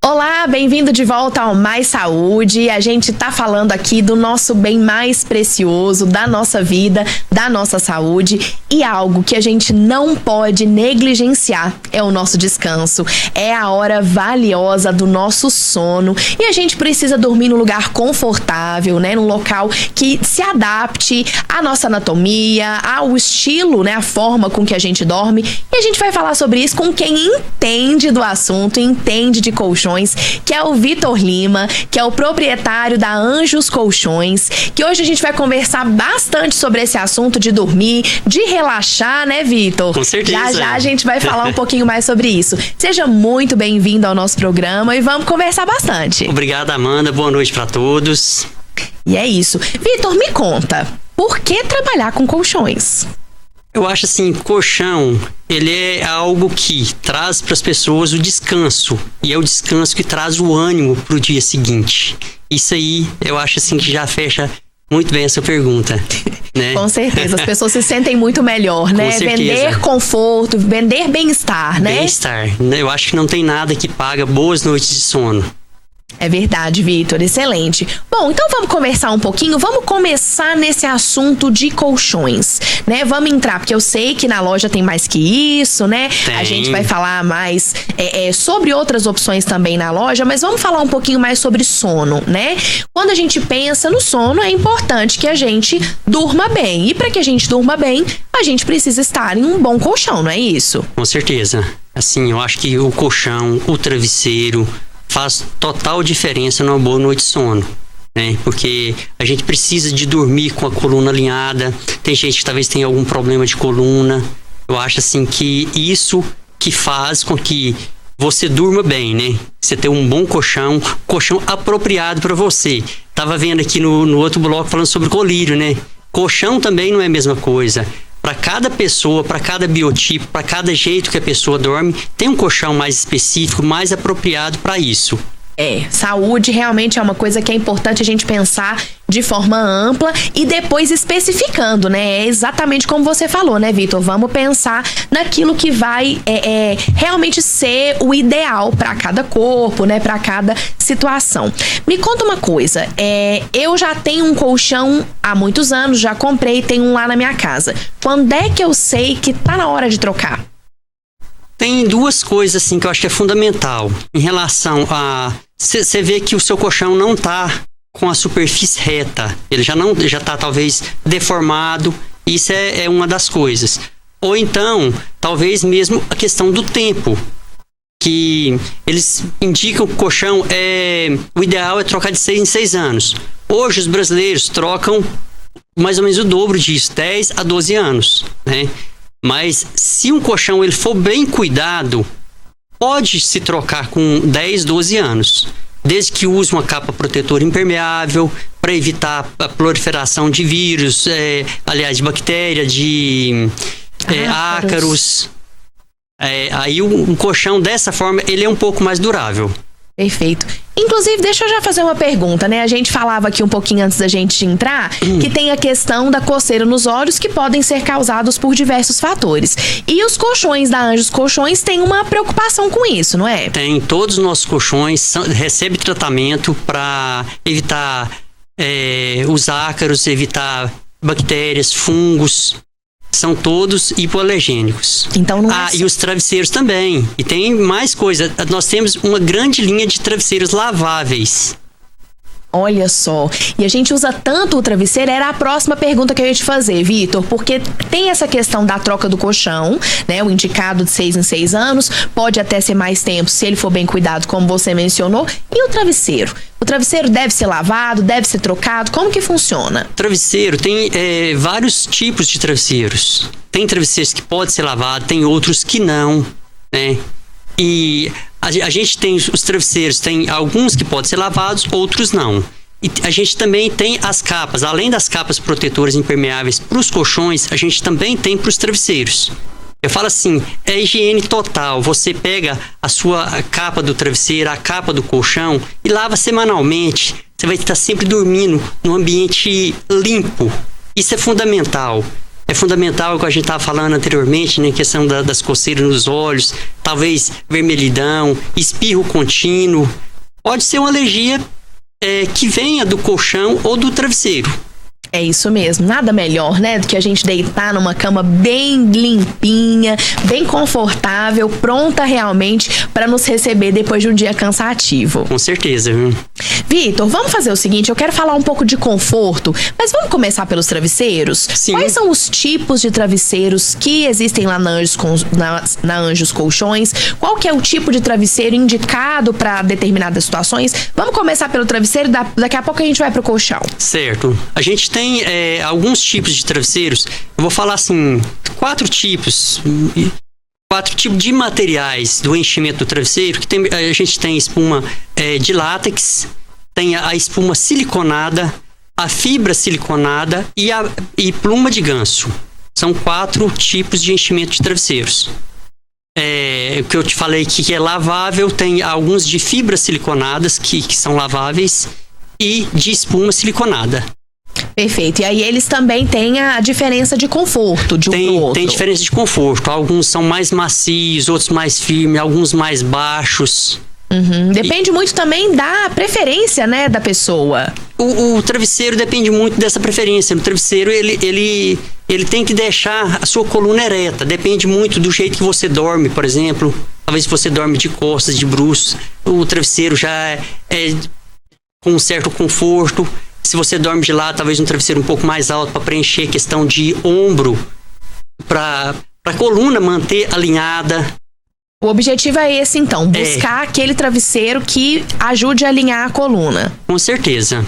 Olá, bem-vindo de volta ao Mais Saúde. A gente tá falando aqui do nosso bem mais precioso, da nossa vida, da nossa saúde, e algo que a gente não pode negligenciar é o nosso descanso. É a hora valiosa do nosso sono e a gente precisa dormir num lugar confortável, né? Num local que se adapte à nossa anatomia, ao estilo, né? A forma com que a gente dorme. E a gente vai falar sobre isso com quem entende do assunto, entende de colchões, que é o Vitor Lima, que é o proprietário da Anjos Colchões, que hoje a gente vai conversar bastante sobre esse assunto de dormir, de relaxar, né, Vitor? Com certeza. Já a gente vai falar um pouquinho mais sobre isso. Seja muito bem-vindo ao nosso programa e vamos conversar bastante. Obrigado, Amanda. Boa noite para todos. E é isso. Vitor, me conta, por que trabalhar com colchões? Eu acho assim, colchão, ele é algo que traz para as pessoas o descanso. E é o descanso que traz o ânimo para o dia seguinte. Isso aí, eu acho assim que já fecha muito bem essa pergunta, né? Com certeza, as pessoas se sentem muito melhor, né? Com certeza. Vender conforto, vender bem-estar, né? Bem-estar. Eu acho que não tem nada que paga boas noites de sono. É verdade, Vitor, excelente. Bom, então vamos conversar um pouquinho, vamos começar nesse assunto de colchões, né? Vamos entrar, porque eu sei que na loja tem mais que isso, né? Tem. A gente vai falar mais sobre outras opções também na loja, mas vamos falar um pouquinho mais sobre sono, né? Quando a gente pensa no sono, é importante que a gente durma bem. E para que a gente durma bem, a gente precisa estar em um bom colchão, não é isso? Com certeza. Assim, eu acho que o colchão, o travesseiro faz total diferença numa boa noite de sono, né? Porque a gente precisa de dormir com a coluna alinhada. Tem gente que talvez tenha algum problema de coluna. Eu acho assim que isso que faz com que você durma bem, né? Você ter um bom colchão apropriado para você. Tava vendo aqui no outro bloco falando sobre colírio, né? Colchão também não é a mesma coisa. Para cada pessoa, para cada biotipo, para cada jeito que a pessoa dorme, tem um colchão mais específico, mais apropriado para isso. Saúde realmente é uma coisa que é importante a gente pensar de forma ampla e depois especificando, né? É exatamente como você falou, né, Vitor? Vamos pensar naquilo que vai realmente ser o ideal para cada corpo, né? Para cada situação. Me conta uma coisa, eu já tenho um colchão há muitos anos, já comprei, tenho um lá na minha casa. Quando é que eu sei que tá na hora de trocar? Tem duas coisas assim que eu acho que é fundamental em relação a você vê que o seu colchão não tá com a superfície reta, ele já tá talvez deformado, isso é uma das coisas. Ou então, talvez mesmo a questão do tempo, que eles indicam que o colchão o ideal é trocar de 6 em 6 anos. Hoje os brasileiros trocam mais ou menos o dobro disso, 10 a 12 anos, né? Mas se um colchão ele for bem cuidado, pode se trocar com 10, 12 anos. Desde que use uma capa protetora impermeável para evitar a proliferação de vírus, aliás, de bactéria, de ácaros. Aí um colchão dessa forma, ele é um pouco mais durável. Perfeito. Inclusive, deixa eu já fazer uma pergunta, né? A gente falava aqui um pouquinho antes da gente entrar que tem a questão da coceira nos olhos que podem ser causados por diversos fatores. E os colchões da Anjos Colchões têm uma preocupação com isso, não é? Tem. Todos os nossos colchões recebem tratamento para evitar os ácaros, evitar bactérias, fungos. São todos hipoalergênicos. Então não e os travesseiros também. E tem mais coisa. Nós temos uma grande linha de travesseiros laváveis. Olha só. E a gente usa tanto o travesseiro, era a próxima pergunta que eu ia te fazer, Vitor, porque tem essa questão da troca do colchão, né? O indicado de 6 em 6 anos, pode até ser mais tempo se ele for bem cuidado, como você mencionou. E o travesseiro? O travesseiro deve ser lavado, deve ser trocado? Como que funciona? Travesseiro, tem vários tipos de travesseiros. Tem travesseiros que podem ser lavados, tem outros que não, né? E a gente tem os travesseiros, tem alguns que podem ser lavados, outros não. E a gente também tem as capas, além das capas protetoras impermeáveis para os colchões, a gente também tem para os travesseiros. Eu falo assim, é higiene total. Você pega a sua capa do travesseiro, a capa do colchão e lava semanalmente. Você vai estar sempre dormindo num ambiente limpo. Isso é fundamental. É fundamental, como a gente estava falando anteriormente, né, questão das coceiras nos olhos, talvez vermelhidão, espirro contínuo. Pode ser uma alergia que venha do colchão ou do travesseiro. É isso mesmo, nada melhor, né, do que a gente deitar numa cama bem limpinha, bem confortável, pronta realmente para nos receber depois de um dia cansativo. Com certeza, viu? Vitor, vamos fazer o seguinte, eu quero falar um pouco de conforto, mas vamos começar pelos travesseiros? Sim. Quais são os tipos de travesseiros que existem lá na Anjos Colchões? Qual que é o tipo de travesseiro indicado para determinadas situações? Vamos começar pelo travesseiro, daqui a pouco a gente vai pro colchão. Certo. A gente tem alguns tipos de travesseiros. Eu vou falar assim, 4 tipos de materiais do enchimento do travesseiro. A gente tem espuma de látex, tem a espuma siliconada, a fibra siliconada e pluma de ganso. São 4 tipos de enchimento de travesseiros. O que eu te falei que é lavável, tem alguns de fibras siliconadas que são laváveis e de espuma siliconada. Perfeito. E aí eles também têm a diferença de conforto de um pro outro. Tem diferença de conforto. Alguns são mais macios, outros mais firmes, alguns mais baixos. Uhum. Depende muito também da preferência, né, da pessoa. O travesseiro depende muito dessa preferência. O travesseiro, ele tem que deixar a sua coluna ereta. Depende muito do jeito que você dorme, por exemplo. Talvez você dorme de costas, de bruços. O travesseiro já é com um certo conforto. Se você dorme de lado, talvez um travesseiro um pouco mais alto para preencher a questão de ombro, para a coluna manter alinhada. O objetivo é esse, então, buscar aquele travesseiro que ajude a alinhar a coluna. Com certeza.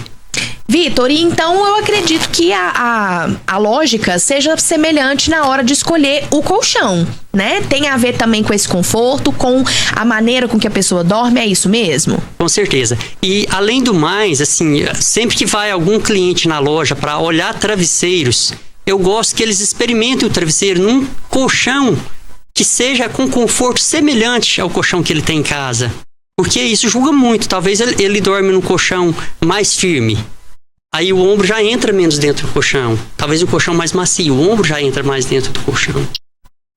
Vitor, e então eu acredito que a lógica seja semelhante na hora de escolher o colchão, né? Tem a ver também com esse conforto, com a maneira com que a pessoa dorme, é isso mesmo? Com certeza. E além do mais, assim, sempre que vai algum cliente na loja para olhar travesseiros, eu gosto que eles experimentem o travesseiro num colchão que seja com conforto semelhante ao colchão que ele tem em casa. Porque isso julga muito. Talvez ele dorme num colchão mais firme. Aí o ombro já entra menos dentro do colchão. Talvez um colchão mais macio, o ombro já entra mais dentro do colchão.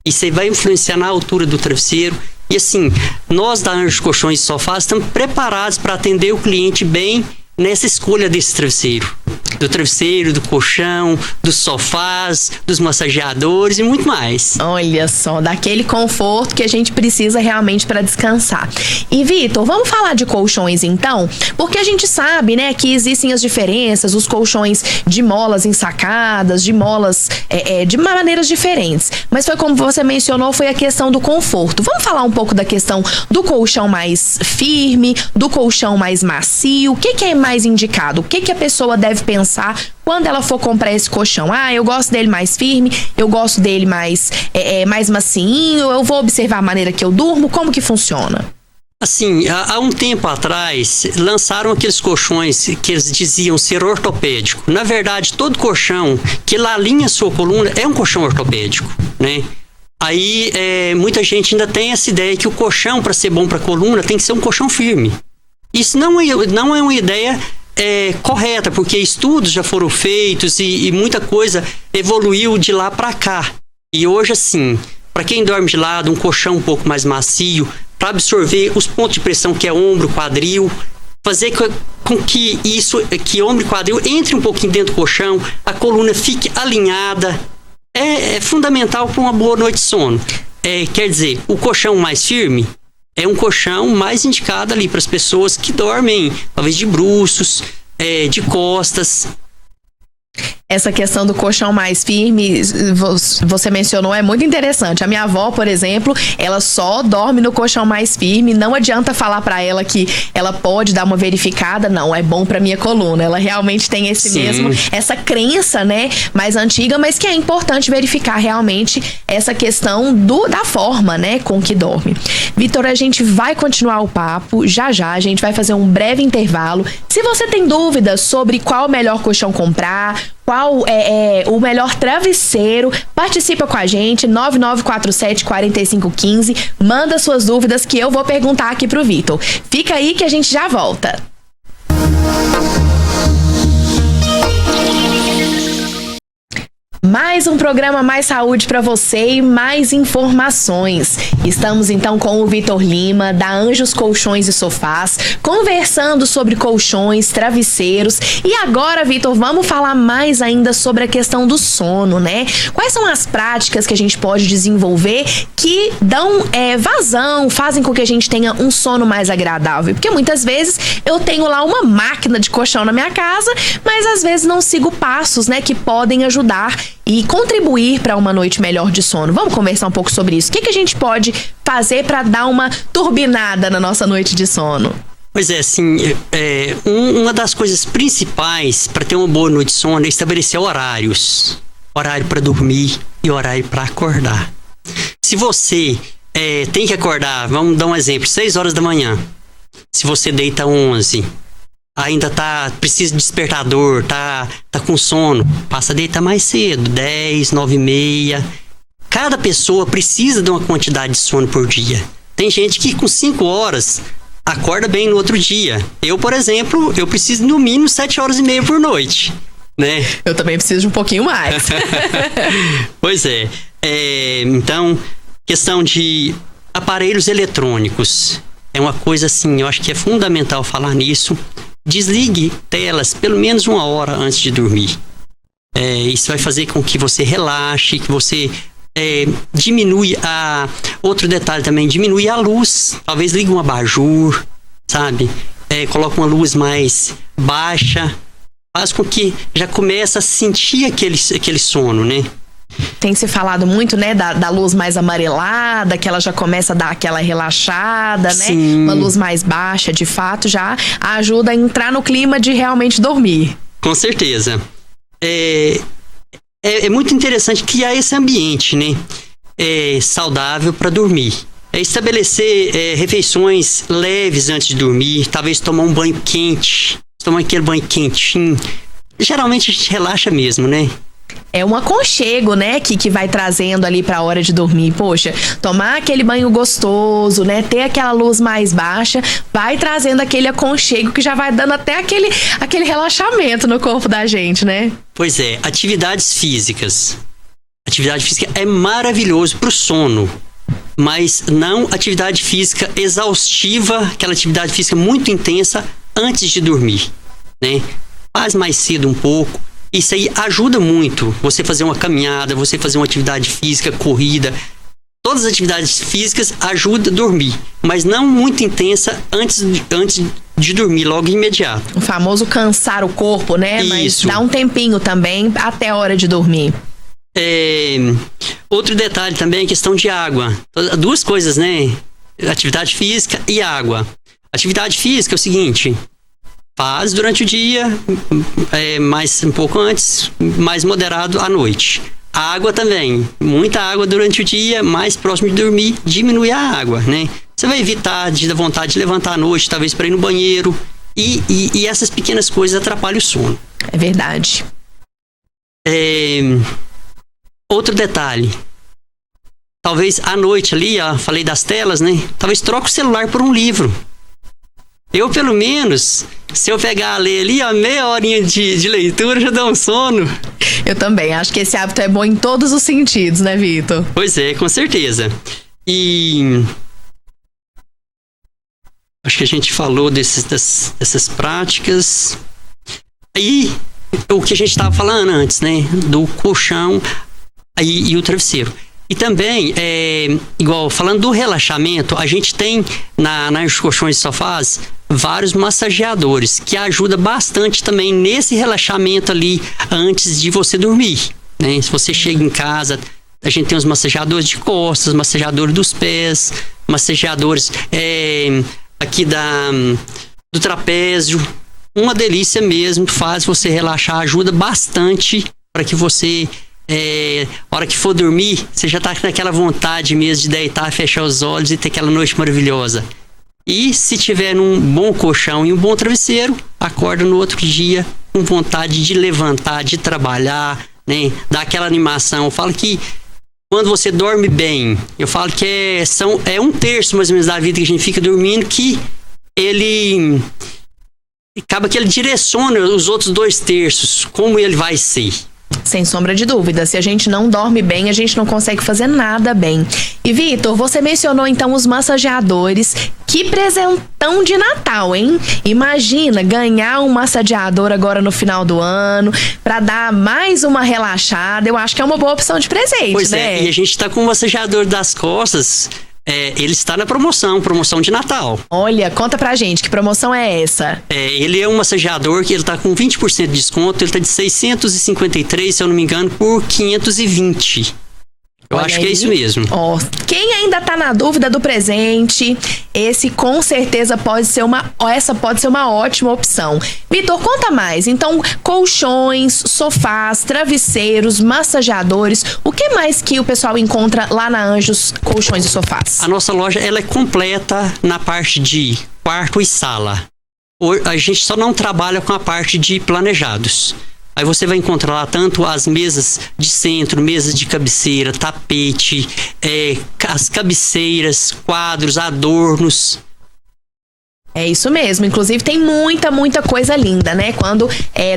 E você vai influenciar na altura do travesseiro. E assim, nós da Anjos Colchões e Sofás estamos preparados para atender o cliente bem nessa escolha desse travesseiro. Do travesseiro, do colchão, dos sofás, dos massageadores e muito mais. Olha só, daquele conforto que a gente precisa realmente para descansar. E Vitor, vamos falar de colchões então? Porque a gente sabe, né, que existem as diferenças, os colchões de molas ensacadas, de molas de maneiras diferentes. Mas foi como você mencionou, foi a questão do conforto. Vamos falar um pouco da questão do colchão mais firme, do colchão mais macio. O que é mais indicado? O que a pessoa deve pensar quando ela for comprar esse colchão? Ah, eu gosto dele mais firme, eu gosto dele mais macinho, eu vou observar a maneira que eu durmo, como que funciona? Assim, há um tempo atrás, lançaram aqueles colchões que eles diziam ser ortopédico. Na verdade, todo colchão que lá alinha a sua coluna é um colchão ortopédico, né? Aí, muita gente ainda tem essa ideia que o colchão, para ser bom para a coluna, tem que ser um colchão firme. Isso não é uma ideia correta, porque estudos já foram feitos e muita coisa evoluiu de lá para cá. E hoje, assim, para quem dorme de lado, um colchão um pouco mais macio, para absorver os pontos de pressão que é ombro, quadril, fazer com que ombro e quadril entre um pouquinho dentro do colchão, a coluna fique alinhada, é fundamental para uma boa noite de sono. Quer dizer, o colchão mais firme é um colchão mais indicado ali para as pessoas que dormem, talvez de bruços, de costas. Essa questão do colchão mais firme, você mencionou, é muito interessante. A minha avó, por exemplo, ela só dorme no colchão mais firme. Não adianta falar pra ela que ela pode dar uma verificada. Não, é bom pra minha coluna. Ela realmente tem essa crença, né, mais antiga, mas que é importante verificar realmente essa questão da forma, né, com que dorme. Vitor, a gente vai continuar o papo já. A gente vai fazer um breve intervalo. Se você tem dúvidas sobre qual o melhor colchão comprar, qual é o melhor travesseiro, participa com a gente, 9947-4515, manda suas dúvidas que eu vou perguntar aqui pro Vitor. Fica aí que a gente já volta. Mais um programa Mais Saúde para você e mais informações. Estamos então com o Vitor Lima, da Anjos Colchões e Sofás, conversando sobre colchões, travesseiros. E agora, Vitor, vamos falar mais ainda sobre a questão do sono, né? Quais são as práticas que a gente pode desenvolver que dão vazão, fazem com que a gente tenha um sono mais agradável? Porque muitas vezes eu tenho lá uma máquina de colchão na minha casa, mas às vezes não sigo passos, né, que podem ajudar e contribuir para uma noite melhor de sono. Vamos conversar um pouco sobre isso. O que a gente pode fazer para dar uma turbinada na nossa noite de sono? Pois é, assim, uma das coisas principais para ter uma boa noite de sono é estabelecer horários. Horário para dormir e horário para acordar. Se você tem que acordar, vamos dar um exemplo, 6 horas da manhã. Se você deita 11, ainda precisa de despertador, tá com sono, passa a deitar mais cedo, 10, 9h30. Cada pessoa precisa de uma quantidade de sono por dia. Tem gente que com 5 horas acorda bem no outro dia. Eu, por exemplo, eu preciso no mínimo 7h30 por noite, né? Eu também preciso de um pouquinho mais. Pois é. Então, questão de aparelhos eletrônicos é uma coisa assim, eu acho que é fundamental falar nisso. Desligue telas pelo menos 1 hora antes de dormir. Isso vai fazer com que você relaxe, que você diminui outro detalhe também, diminui a luz. Talvez ligue um abajur, sabe? Coloque uma luz mais baixa. Faz com que já comece a sentir aquele sono, né? Tem se falado muito, né, da luz mais amarelada, que ela já começa a dar aquela relaxada, né? Sim. Uma luz mais baixa, de fato, já ajuda a entrar no clima de realmente dormir. Com certeza. É muito interessante criar esse ambiente, né? Saudável para dormir. Estabelecer refeições leves antes de dormir, talvez tomar um banho quente, tomar aquele banho quentinho. Geralmente a gente relaxa mesmo, né? É um aconchego, né, que vai trazendo ali pra hora de dormir. Poxa, tomar aquele banho gostoso, né, ter aquela luz mais baixa, vai trazendo aquele aconchego que já vai dando até aquele relaxamento no corpo da gente, né? Pois é, atividades físicas. Atividade física é maravilhoso pro sono, mas não atividade física exaustiva, aquela atividade física muito intensa antes de dormir. né? Faz mais cedo um pouco. Isso aí ajuda muito. Você fazer uma caminhada, você fazer uma atividade física, corrida. Todas as atividades físicas ajudam a dormir, mas não muito intensa antes de dormir, logo imediato. O famoso cansar o corpo, né? Isso. Mas dá um tempinho também até a hora de dormir. Outro detalhe também é a questão de água. Duas coisas, né? Atividade física e água. Atividade física é o seguinte: faz durante o dia, mais um pouco antes, mais moderado à noite. A água também, muita água durante o dia, mais próximo de dormir, diminui a água, né? Você vai evitar de dar vontade de levantar à noite, talvez para ir no banheiro, e essas pequenas coisas atrapalham o sono. É verdade. Outro detalhe, talvez à noite ali, falei das telas, né? Talvez troque o celular por um livro. Eu, pelo menos, se eu pegar a ler ali, meia horinha de leitura já dá um sono. Eu também, acho que esse hábito é bom em todos os sentidos, né, Vitor? Pois é, com certeza. E acho que a gente falou dessas práticas. E o que a gente estava falando antes, né? Do colchão e o travesseiro. E também, igual, falando do relaxamento, a gente tem nas colchões e sofás vários massageadores que ajudam bastante também nesse relaxamento ali antes de você dormir, né? Se você chega em casa, a gente tem os massageadores de costas, massageadores dos pés, massageadores aqui do trapézio. Uma delícia mesmo, faz você relaxar, ajuda bastante para que você... a hora que for dormir, você já tá com aquela vontade mesmo de deitar, fechar os olhos e ter aquela noite maravilhosa. E se tiver um bom colchão e um bom travesseiro, acorda no outro dia com vontade de levantar, de trabalhar, né? Dar aquela animação. Eu falo que quando você dorme bem, eu falo que é um terço mais ou menos da vida que a gente fica dormindo, que ele acaba que ele direciona os outros 2 terços, como ele vai ser. Sem sombra de dúvida, se a gente não dorme bem, a gente não consegue fazer nada bem. E Vitor, você mencionou então os massageadores. Que presentão de Natal, hein? Imagina ganhar um massageador agora no final do ano, pra dar mais uma relaxada. Eu acho que é uma boa opção de presente, pois né? Pois é, e a gente tá com o massageador das costas. Ele está na promoção de Natal. Olha, conta pra gente, que promoção é essa? Ele é um massageador que ele tá com 20% de desconto, ele tá de 653, se eu não me engano, por 520. Eu Olha acho aí. Que é isso mesmo. Quem ainda tá na dúvida do presente, esse com certeza essa pode ser uma ótima opção. Vitor, conta mais. Então, colchões, sofás, travesseiros, massageadores, o que mais que o pessoal encontra lá na Anjos Colchões e Sofás? A nossa loja, ela é completa na parte de quarto e sala. A gente só não trabalha com a parte de planejados. Aí você vai encontrar lá tanto as mesas de centro, mesas de cabeceira, tapete, as cabeceiras, quadros, adornos. É isso mesmo, inclusive tem muita coisa linda, né? Quando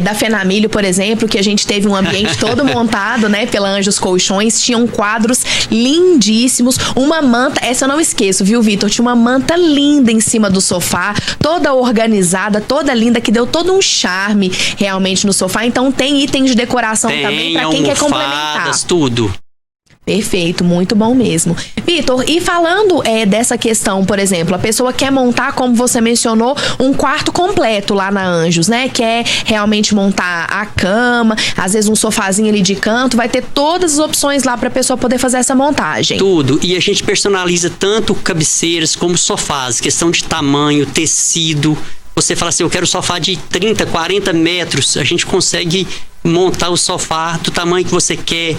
da Fenamilho, por exemplo, que a gente teve um ambiente todo montado, né, pela Anjos Colchões, tinham quadros lindíssimos, uma manta, essa eu não esqueço, viu, Vitor? Tinha uma manta linda em cima do sofá, toda organizada, toda linda, que deu todo um charme realmente no sofá. Então tem itens de decoração também pra quem quer complementar. Tudo. Perfeito, muito bom mesmo. Vitor, e falando dessa questão, por exemplo, a pessoa quer montar, como você mencionou, um quarto completo lá na Anjos, né? Quer realmente montar a cama, às vezes um sofazinho ali de canto, vai ter todas as opções lá pra pessoa poder fazer essa montagem. Tudo, e a gente personaliza tanto cabeceiras como sofás, questão de tamanho, tecido. Você fala assim, eu quero sofá de 30, 40 metros, a gente consegue montar o sofá do tamanho que você quer.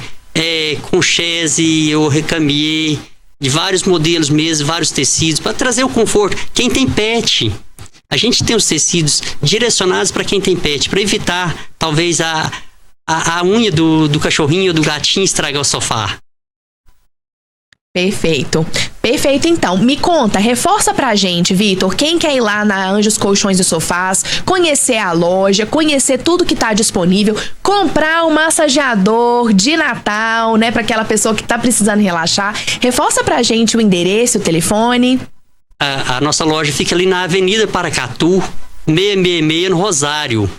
Com chaise ou recamier, de vários modelos mesmo, vários tecidos, para trazer o conforto. Quem tem pet, a gente tem os tecidos direcionados para quem tem pet, para evitar talvez a unha do cachorrinho ou do gatinho estragar o sofá. Perfeito. Perfeito, então. Me conta, reforça pra gente, Vitor, quem quer ir lá na Anjos Colchões e Sofás, conhecer a loja, conhecer tudo que tá disponível, comprar um massageador de Natal, né, pra aquela pessoa que tá precisando relaxar. Reforça pra gente o endereço, o telefone. A nossa loja fica ali na Avenida Paracatu, 666 no Rosário.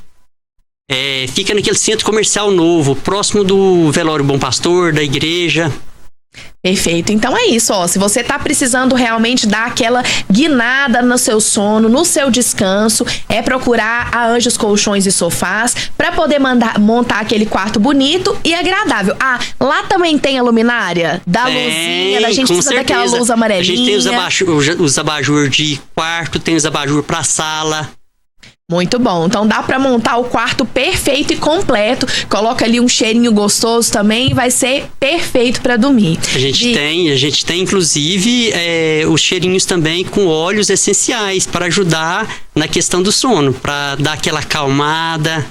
Fica naquele centro comercial novo, próximo do Velório Bom Pastor, da igreja. Perfeito. Então é isso, ó. Se você tá precisando realmente dar aquela guinada no seu sono, no seu descanso, é procurar a Anjos Colchões e Sofás para poder montar aquele quarto bonito e agradável. Ah, lá também tem a luminária da luzinha, a gente precisa daquela luz amarelinha. A gente tem os abajur de quarto, tem os abajur pra sala. Muito bom. Então dá pra montar o quarto perfeito e completo. Coloca ali um cheirinho gostoso também e vai ser perfeito pra dormir. A gente tem inclusive os cheirinhos também com óleos essenciais para ajudar na questão do sono, para dar aquela acalmada.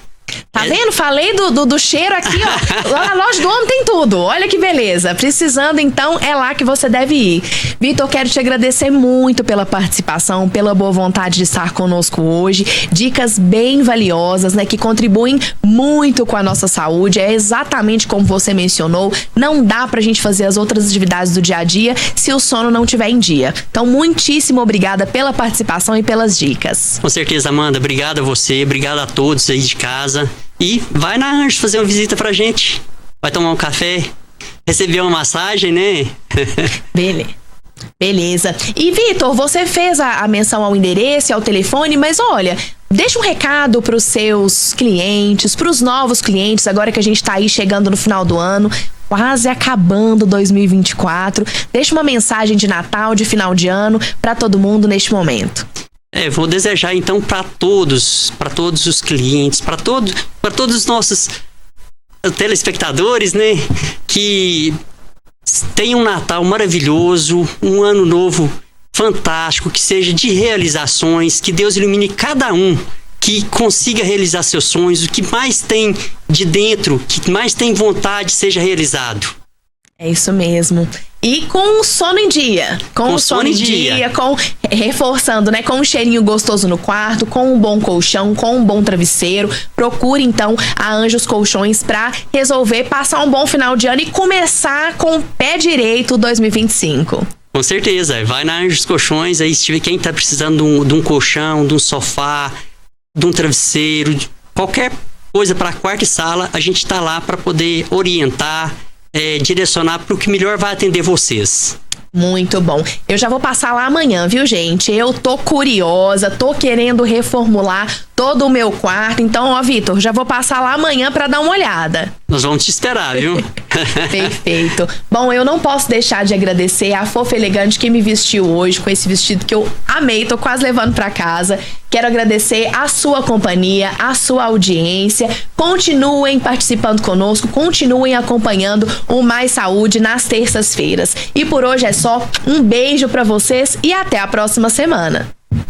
Tá vendo? Falei do cheiro aqui, ó. Lá na loja do homem tem tudo. Olha que beleza. Precisando, então, é lá que você deve ir. Vitor, quero te agradecer muito pela participação, pela boa vontade de estar conosco hoje. Dicas bem valiosas, né? Que contribuem muito com a nossa saúde. É exatamente como você mencionou. Não dá pra gente fazer as outras atividades do dia a dia se o sono não estiver em dia. Então, muitíssimo obrigada pela participação e pelas dicas. Com certeza, Amanda. Obrigado a você. Obrigado a todos aí de casa. E vai na Anjos fazer uma visita pra gente. Vai tomar um café, receber uma massagem, né? Beleza. E, Vitor, você fez a menção ao endereço e ao telefone, mas olha, deixa um recado pros seus clientes, pros novos clientes, agora que a gente tá aí chegando no final do ano, quase acabando 2024. Deixa uma mensagem de Natal, de final de ano, pra todo mundo neste momento. Vou desejar então para todos os clientes, para todos os nossos telespectadores, né, que tenham um Natal maravilhoso, um ano novo fantástico, que seja de realizações, que Deus ilumine cada um, que consiga realizar seus sonhos, o que mais tem de dentro, que mais tem vontade seja realizado. É isso mesmo. E com o sono em dia. Com o sono em dia. Reforçando, né? Com um cheirinho gostoso no quarto, com um bom colchão, com um bom travesseiro. Procure, então, a Anjos Colchões pra resolver passar um bom final de ano e começar com o pé direito 2025. Com certeza. Vai na Anjos Colchões, aí se tiver quem tá precisando de um colchão, de um sofá, de um travesseiro, qualquer coisa para quarto e sala, a gente tá lá para poder orientar, direcionar para o que melhor vai atender vocês. Muito bom. Eu já vou passar lá amanhã, viu, gente? Eu tô curiosa, tô querendo reformular todo o meu quarto. Então, ó, Vitor, já vou passar lá amanhã pra dar uma olhada. Nós vamos te esperar, viu? Perfeito. Bom, eu não posso deixar de agradecer a Fofa Elegante que me vestiu hoje com esse vestido que eu amei, tô quase levando pra casa. Quero agradecer a sua companhia, a sua audiência. Continuem participando conosco, continuem acompanhando o Mais Saúde nas terças-feiras. E por hoje é só um beijo pra vocês e até a próxima semana.